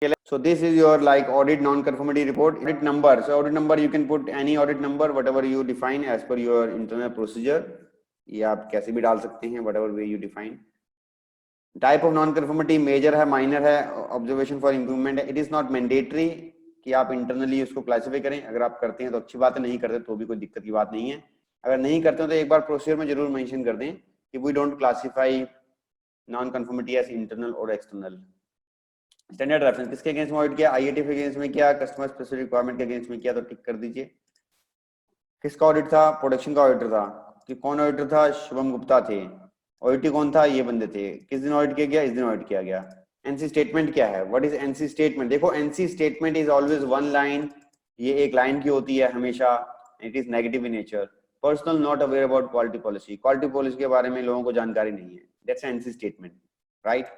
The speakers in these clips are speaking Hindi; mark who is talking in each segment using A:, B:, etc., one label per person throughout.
A: So this is your like audit non-conformity report. Audit number. So audit number you can put any audit number whatever you define as per your internal procedure. ये आप कैसे भी डाल सकते हैं whatever way you define. Type of non-conformity major है minor है observation for improvement है. It is not mandatory कि आप internally उसको classify करें. अगर आप करते हैं तो अच्छी बात है, नहीं करते तो भी कोई दिक्कत की बात नहीं है. अगर नहीं करते हो तो एक बार प्रोसीजर में जरूर मेंशन कर दें कि we don't classify non-conformity as internal or external. Standard reference किसके अगेंस्ट में ऑडिट किया? आईएटी के अगेंस्ट में किया, कस्टमर स्पेसिफिक रिक्वायरमेंट के अगेंस्ट में किया तो टिक कर दीजिए. किसका ऑडिट था? प्रोडक्शन का ऑडिटर था. कि कौन ऑडिटर था? शुभम गुप्ता थे. ऑडिटी कौन था? ये बंदे थे. किस दिन ऑडिट किया गया? इस दिन ऑडिट किया गया. एनसी स्टेटमेंट क्या है? What is NC statement? देखो NC statement is always one line. ये एक लाइन की होती है हमेशा. It is negative in nature. Personnel not aware about quality policy. Quality policy के बारे में लोगों को जानकारी नहीं है. That's NC statement, right.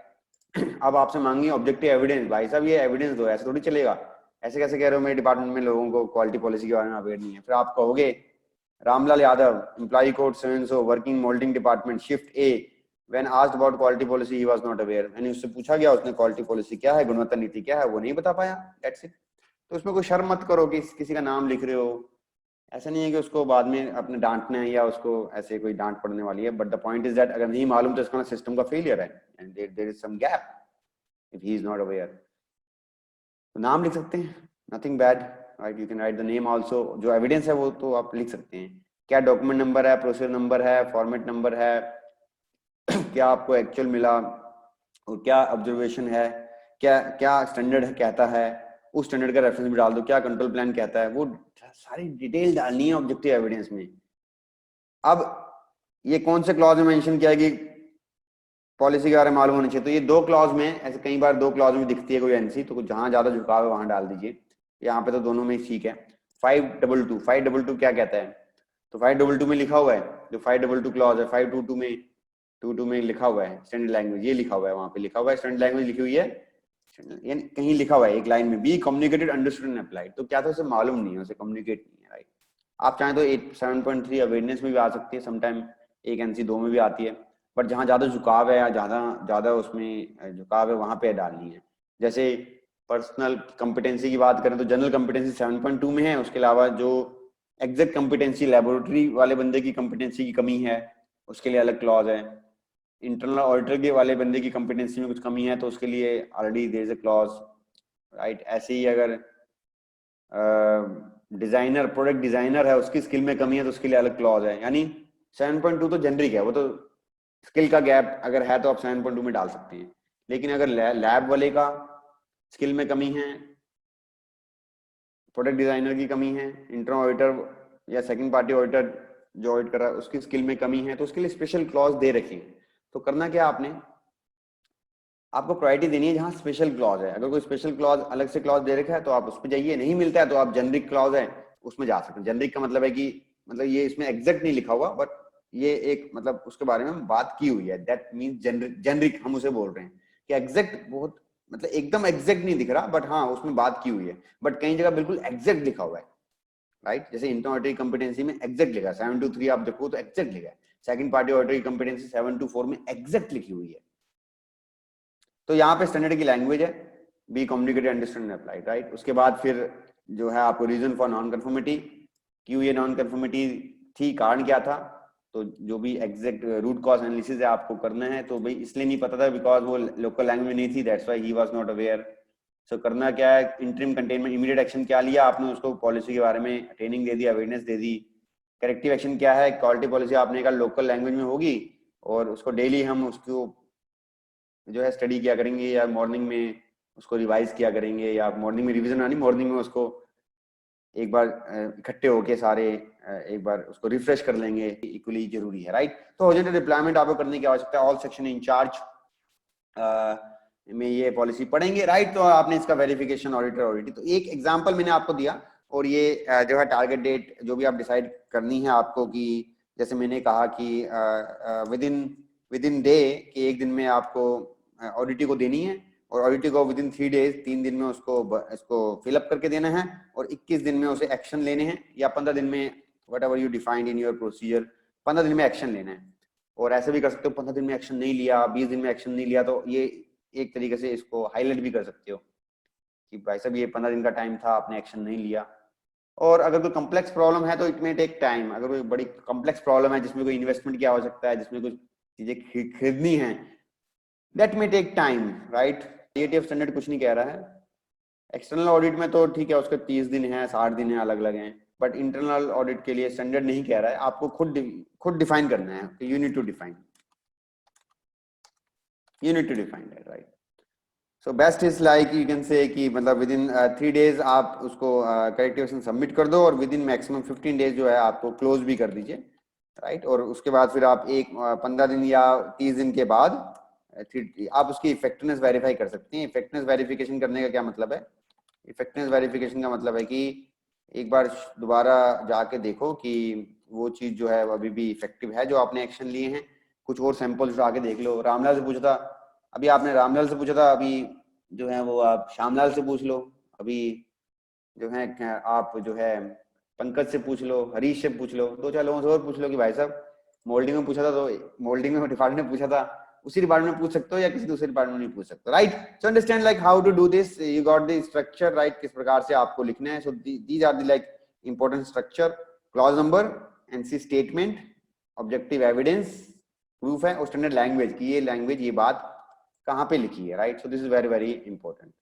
A: अब आपसे मांगी ऑब्जेक्टिव एविडेंस. भाई साहब ये एविडेंस दो, ऐसे थोड़ी चलेगा. ऐसे कैसे कह रहे हो मेरे डिपार्टमेंट में लोगों को क्वालिटी पॉलिसी के बारे में अवेयर नहीं है? फिर आप कहोगे Ramlal Yadav, employee code so working moulding department shift A, when asked about quality policy he was not aware. यानी उससे पूछा गया, उसने क्वालिटी पॉलिसी क्या है, गुणवत्ता नीति क्या है, वो नहीं बता पाया. That's it. तो उसमें कोई शर्म मत करो कि किसी का नाम लिख रहे हो. ऐसा नहीं है कि उसको बाद में अपने डांटना है या उसको ऐसे कोई डांट पड़ने वाली है. But the point is that अगर नहीं मालूम तो इसका सिस्टम का फेलियर है and there is some gap if he is not aware. तो नाम लिख सकते हैं, nothing bad, right? You can write the name also. जो एविडेंस है वो तो आप लिख सकते हैं. क्या डॉक्यूमेंट नंबर है, प्रोसीजर नंबर है, फॉर्मेट नंबर है, क्या आपको एक्चुअल मिला और क्या ऑब्जर्वेशन है, क्या क्या स्टैंडर्ड है कहता है, उस स्टैंडर्ड का रेफरेंस भी डाल दो. क्या कंट्रोल प्लान कहता है, वो सारी डिटेल डालनी है ऑब्जेक्टिव एविडेंस में. अब ये कौन से क्लॉज में मेंशन किया कि पॉलिसी के बारे में मालूम होना चाहिए? तो ये दो क्लॉज में, ऐसे कई बार दो क्लॉज में दिखती है कोई एनसी, तो जहां ज्यादा झुकाव है वहां डाल दीजिए. यहाँ पे तो दोनों में ठीक है. 522 क्या कहता है? तो 522 में लिखा हुआ है, जो 522 क्लॉज है, 522 में 22 में लिखा हुआ है स्टैंडर्ड लैंग्वेज. ये लिखा हुआ है, वहां पे लिखा हुआ है स्टैंडर्ड लैंग्वेज लिखी हुई है, यानी कहीं लिखा हुआ है एक लाइन में, be communicated understood and applied. तो क्या था, उसे मालूम नहीं है, उसे कम्युनिकेट नहीं है, राइट. आप चाहें तो 7.3 अवेयरनेस में भी आ सकती है, समटाइम एक एनसी 2 में भी आती है. बट जहां ज्यादा झुकाव है या ज्यादा उसमें झुकाव है वहां पे डालनी है. जैसे पर्सनल कॉम्पिटेंसी की बात करें तो जनरल कॉम्पिटेंसी 7.2 में है. उसके अलावा जो एग्जैक्ट कॉम्पिटेंसी, लेबोरेटरी वाले बंदे की कॉम्पिटेंसी की कमी है, उसके लिए अलग क्लॉज है. इंटरनल ऑडिटर के वाले बंदे की कॉम्पिटेंसी में कुछ कमी है तो उसके लिए already there is a clause, right. ऐसे ही अगर डिजाइनर, प्रोडक्ट डिजाइनर है, उसकी स्किल में कमी है तो उसके लिए अलग क्लॉज है. यानी 7.2 तो जेनरिक है, वो तो स्किल का गैप अगर है तो आप 7.2 में डाल सकते हैं. लेकिन अगर लैब वाले का स्किल में कमी है, प्रोडक्ट डिजाइनर की कमी है, इंटरनल ऑडिटर या सेकंड पार्टी ऑडिटर जो ऑडिट कर रहा है उसकी स्किल में कमी है, तो उसके लिए स्पेशल क्लॉज दे रखे. तो करना क्या आपने, आपको प्रायोरिटी देनी है जहां स्पेशल क्लॉज है. अगर कोई स्पेशल क्लॉज अलग से क्लॉज दे रखा है तो आप उस पर जाइए. नहीं मिलता है तो आप जेनरिक क्लॉज है उसमें जा सकते हैं. जेनरिक का मतलब है कि मतलब ये इसमें एग्जैक्ट नहीं लिखा हुआ, बट ये एक मतलब उसके बारे में बात की हुई है. दैट मींस जेनरिक हम उसे बोल रहे हैं कि एग्जैक्ट बहुत मतलब एकदम एग्जैक्ट नहीं दिख रहा, बट हाँ उसमें बात की हुई है. बट कई जगह बिल्कुल एग्जैक्ट लिखा हुआ है, राइट. जैसे इंटरनल ऑडिटर कॉम्पिटेंसी में एग्जैक्ट लिखा है 723, आप देखो तो एग्जैक्ट लिखा है. सेकंड पार्टी ऑडिटर की कॉम्पिटेंसी 724 में एग्जैक्ट लिखी हुई है. तो यहाँ पे स्टैंडर्ड की लैंग्वेज है be communicated understand applied, right. उसके बाद फिर जो है आपको रीजन फॉर नॉन कंफर्मिटी, क्यों ये नॉन कंफर्मिटी थी, कारण क्या था. तो जो भी एग्जैक्ट रूट कॉज एनालिसिस है आपको करना है. तो भाई इसलिए नहीं पता था बिकॉज वो लोकल लैंग्वेज नहीं थी, that's why he was not aware. So करना क्या है, इंटरिम कंटेनमेंट इमीडिएट एक्शन क्या लिया आपने, उसको पॉलिसी के बारे में ट्रेनिंग दे दी, अवेयरनेस दे दी. करेक्टिव एक्शन क्या है, क्वालिटी पॉलिसी आपने कहा लोकल लैंग्वेज में होगी और उसको डेली हम उसको जो है स्टडी किया करेंगे या मॉर्निंग में उसको रिवाइज किया करेंगे, या मॉर्निंग में रिवीजन आनी, मॉर्निंग में उसको एक बार इकट्ठे होके सारे एक बार उसको रिफ्रेश कर लेंगे. इक्वली जरूरी है, राइट. तो हॉरिजॉन्टल डिप्लॉयमेंट आपको करने की आवश्यकता है. ऑल सेक्शन इंचार्ज में ये पॉलिसी पढ़ेंगे, राइट. तो आपने इसका वेरिफिकेशन ऑडिटर ऑडिट, तो एक एग्जांपल मैंने आपको दिया. और ये जो है टारगेट डेट जो भी आप डिसाइड करनी है आपको, कि जैसे मैंने कहा कि विद इन डे कि एक दिन में आपको ऑडिटी को देनी है, और ऑडिटी को विद इन 3 डेज 3 दिन में इसको फिलअप करके देना है, और 21 दिन में उसे एक्शन लेने हैं, या 15 दिन में what ever you defined in your procedure, 15 दिन में एक्शन लेना है. और ऐसे भी कर सकते हो 15 दिन में एक्शन नहीं लिया, 20 दिन में एक्शन नहीं लिया, तो ये एक तरीके से इसको हाईलाइट भी कर सकते हो कि भाई साहब ये 15 दिन का टाइम था, आपने एक्शन नहीं लिया। और अगर कोई कॉम्प्लेक्स प्रॉब्लम है तो इट मे टेक टाइम। अगर कोई बड़ी कॉम्प्लेक्स प्रॉब्लम है जिसमें कोई इन्वेस्टमेंट की आवश्यकता है, जिसमें कुछ चीजें खरीदनी है, that may take time, right. ATF standard कुछ नहीं कह रहा है। एक्सटर्नल ऑडिट में तो ठीक है, उसके 30 दिन है, 60 दिन है, अलग अलग हैं। बट इंटरनल ऑडिट के लिए स्टैंडर्ड नहीं कह रहा है, आपको खुद डिफाइन करना है। You need to define, you need to define that, right. So best is like you can say कि मतलब विद इन 3 days आप उसको करेक्टिवेशन सबमिट कर दो, और विद इन मैक्सिमम 15 days जो है आपको क्लोज भी कर दीजिए, राइट। और उसके बाद फिर आप 15 दिन या 30 दिन के बाद आप उसकी इफेक्टिवनेस वेरीफाई कर सकते हैं। इफेक्टिवनेस वेरिफिकेशन करने का क्या मतलब है? इफेक्टिवनेस वेरिफिकेशन का मतलब है कि एक बार दोबारा जाके देखो कि वो चीज जो है अभी भी इफेक्टिव है जो आपने एक्शन लिए हैं। कुछ और सैंपल्स उठा के देख लो। रामलाल से पूछा था, अभी आपने रामलाल से पूछा था, अभी जो है वो आप श्यामलाल से पूछ लो, अभी जो है आप जो है पंकज से पूछ लो, हरीश से पूछ लो, 2-4 लोगों से और पूछ लो कि भाई साहब मोल्डिंग में पूछा था तो मोल्डिंग में डिपार्टमेंट में पूछा था, उसी डिपार्टमेंट में पूछ सकते हो या किसी दूसरे डिपार्टमेंट में नहीं पूछ सकते, right. So understand like how to do this, you got the structure, right, किस प्रकार से आपको लिखना है। So these are the like important structure, clause number, NC statement, objective evidence, proof है, और स्टैंडर्ड लैंग्वेज की ये लैंग्वेज, ये बात कहाँ पे लिखी है, right. So this is very very important.